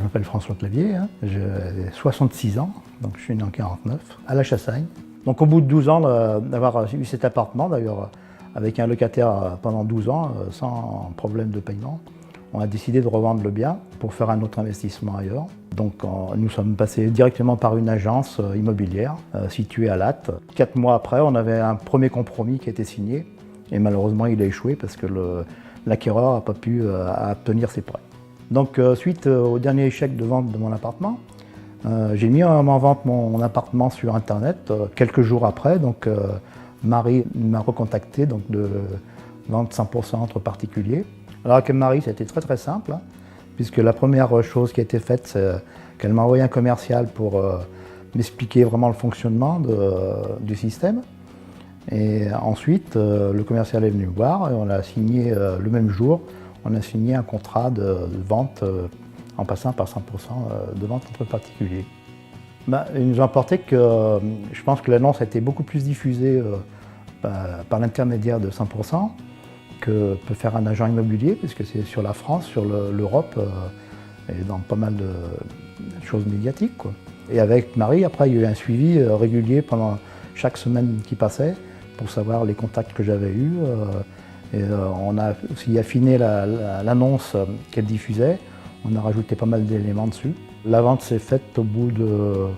Je m'appelle François Clavier, hein. J'ai 66 ans, donc je suis né en 49, à La Chassagne. Donc au bout de 12 ans d'avoir eu cet appartement, d'ailleurs avec un locataire pendant 12 ans, sans problème de paiement, on a décidé de revendre le bien pour faire un autre investissement ailleurs. Donc nous sommes passés directement par une agence immobilière située à Lattes. 4 mois après, on avait un premier compromis qui a été signé et malheureusement il a échoué parce que l'acquéreur n'a pas pu obtenir ses prêts. Donc suite au dernier échec de vente de mon appartement, j'ai mis en vente mon appartement sur internet quelques jours après. Donc Marie m'a recontacté donc, de vente 100% entre particuliers. Alors avec Marie, c'était très simple, hein, puisque la première chose qui a été faite, c'est qu'elle m'a envoyé un commercial pour m'expliquer vraiment le fonctionnement du système. Et ensuite, le commercial est venu me voir et on a signé le même jour, on a signé un contrat de vente en passant par 100% de vente entre particuliers. Il nous a apporté que je pense que l'annonce a été beaucoup plus diffusée par l'intermédiaire de 100% que peut faire un agent immobilier, puisque c'est sur la France, sur l'Europe et dans pas mal de choses médiatiques, quoi. Et avec Marie, après, il y a eu un suivi régulier pendant chaque semaine qui passait pour savoir les contacts que j'avais eus. Et on a aussi affiné l'annonce qu'elle diffusait. On a rajouté pas mal d'éléments dessus. La vente s'est faite au bout de...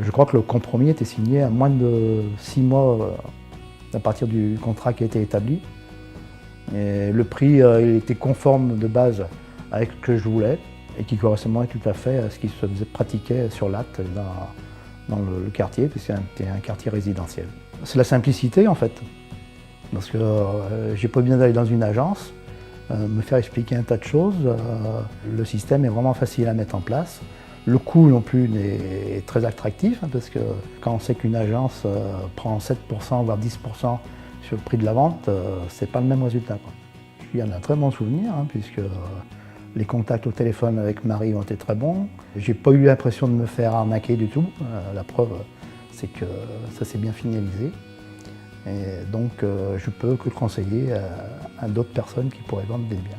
je crois que le compromis était signé à moins de 6 mois à partir du contrat qui a été établi. Et le prix il était conforme de base avec ce que je voulais et qui correspondait tout à fait à ce qui se pratiquait sur Lattes dans le quartier, puisque c'était un quartier résidentiel. C'est la simplicité en fait, parce que j'ai pas besoin d'aller dans une agence, me faire expliquer un tas de choses. Le système est vraiment facile à mettre en place. Le coût non plus est très attractif, hein, parce que quand on sait qu'une agence prend 7% voire 10% sur le prix de la vente, c'est pas le même résultat, quoi. Il y en a un très bon souvenir, hein, puisque les contacts au téléphone avec Marie ont été très bons. J'ai pas eu l'impression de me faire arnaquer du tout. La preuve, c'est que ça s'est bien finalisé. Et donc je peux que le conseiller à d'autres personnes qui pourraient vendre des biens.